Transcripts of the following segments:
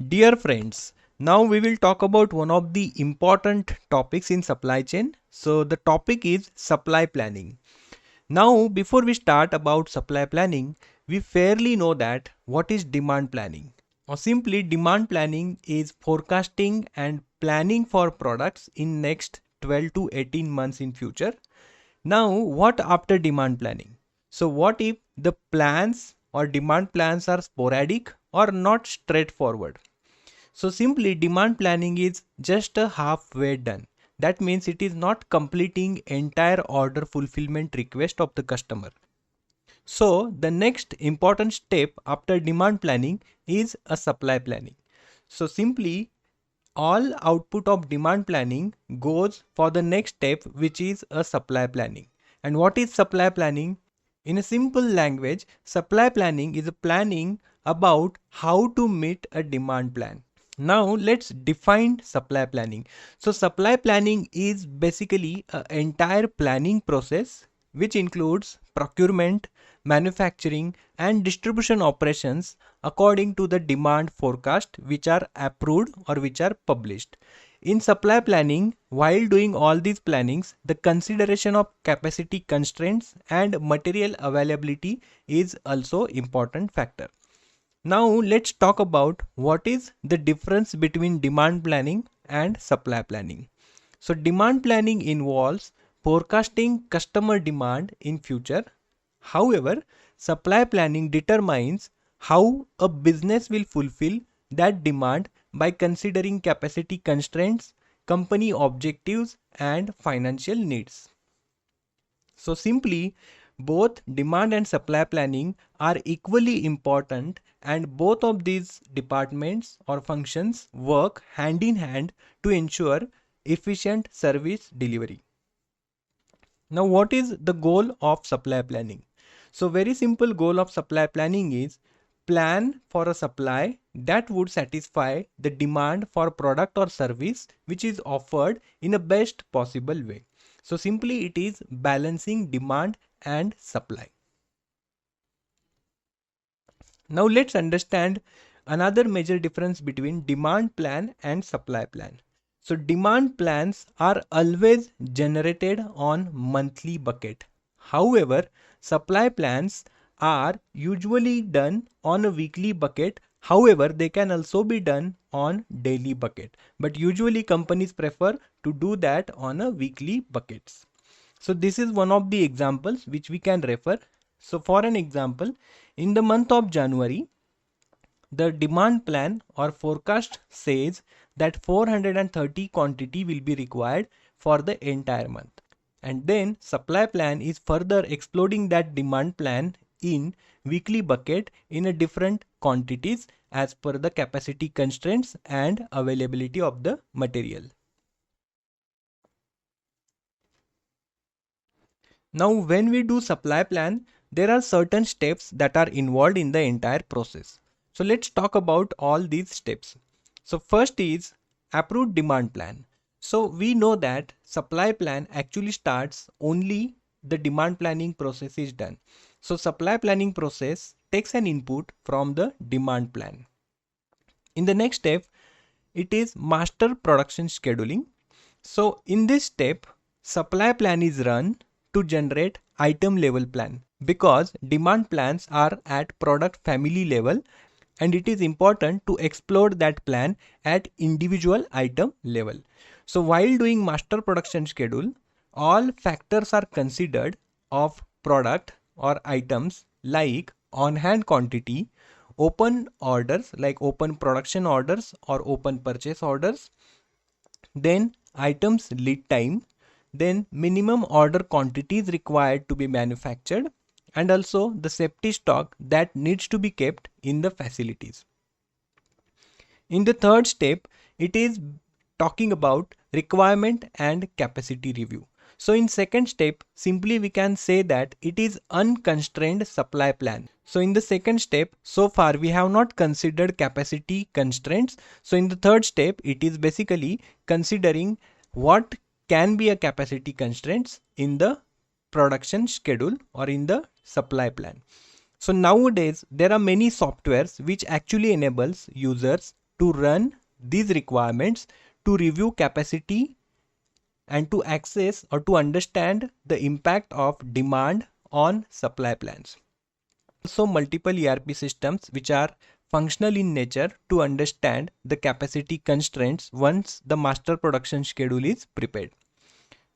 Dear friends, now we will talk about one of the important topics in supply chain. So the topic is supply planning. Now before we start about supply planning, we fairly know that what is demand planning. Or simply demand planning is forecasting and planning for products in next 12 to 18 months in future. Now what after demand planning? So what if the plans or demand plans are sporadic or not straightforward? So simply demand planning is just a halfway done. That means it is not completing entire order fulfillment request of the customer. So the next important step after demand planning is a supply planning. So simply all output of demand planning goes for the next step, which is a supply planning. And what is supply planning? In a simple language, supply planning is a planning about how to meet a demand plan. Now let's define supply planning. So supply planning is basically an entire planning process which includes procurement, manufacturing and distribution operations according to the demand forecast which are approved or which are published. In supply planning, while doing all these plannings, the consideration of capacity constraints and material availability is also important factor. Now let's talk about what is the difference between demand planning and supply planning. So demand planning involves forecasting customer demand in future. However, supply planning determines how a business will fulfill that demand by considering capacity constraints, company objectives and financial needs. So simply, both demand and supply planning are equally important, and both of these departments or functions work hand in hand to ensure efficient service delivery. Now, what is the goal of supply planning? So very simple goal of supply planning is plan for a supply that would satisfy the demand for product or service which is offered in a best possible way. So simply it is balancing demand and supply. Now let's understand another major difference between demand plan and supply plan. So demand plans are always generated on monthly bucket. However, supply plans are usually done on a weekly bucket. However, they can also be done on daily bucket. But usually companies prefer to do that on a weekly buckets. So this is one of the examples which we can refer. So for an example, in the month of January, the demand plan or forecast says that 430 quantity will be required for the entire month. And then supply plan is further exploding that demand plan in weekly bucket in a different quantities as per the capacity constraints and availability of the material. Now, when we do supply plan, there are certain steps that are involved in the entire process. So let's talk about all these steps. So first is approved demand plan. So we know that supply plan actually starts only the demand planning process is done. So supply planning process takes an input from the demand plan. In the next step, it is master production scheduling. So in this step, supply plan is run to generate item level plan because demand plans are at product family level and it is important to explore that plan at individual item level. So while doing master production schedule, all factors are considered of product or items like on hand quantity, open orders like open production orders or open purchase orders, then items lead time, then minimum order quantities required to be manufactured, and also the safety stock that needs to be kept in the facilities. In the third step, it is talking about requirement and capacity review. So in second step, simply we can say that it is unconstrained supply plan. So in the second step, so far we have not considered capacity constraints. So in the third step, it is basically considering what can be a capacity constraints in the production schedule or in the supply plan. So nowadays there are many softwares which actually enables users to run these requirements, to review capacity, and to access or to understand the impact of demand on supply plans. Also, multiple ERP systems which are functional in nature to understand the capacity constraints once the master production schedule is prepared.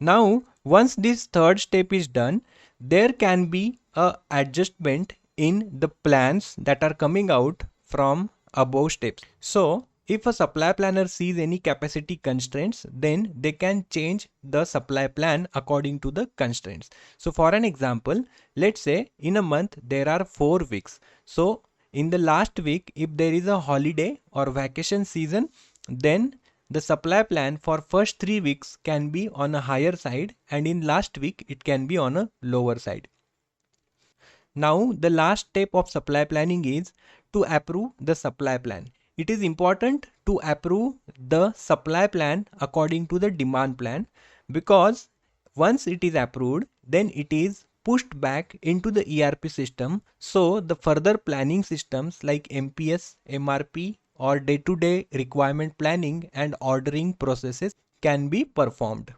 Now, once this third step is done, there can be a adjustment in the plans that are coming out from above steps. So, if a supply planner sees any capacity constraints, then they can change the supply plan according to the constraints. So, for an example, let's say in a month there are 4 weeks. So, in the last week, if there is a holiday or vacation season, then the supply plan for first 3 weeks can be on a higher side, and in last week it can be on a lower side. Now the last step of supply planning is to approve the supply plan. It is important to approve the supply plan according to the demand plan, because once it is approved, then it is pushed back into the ERP system. So the further planning systems like MPS, MRP, or day-to-day requirement planning and ordering processes can be performed.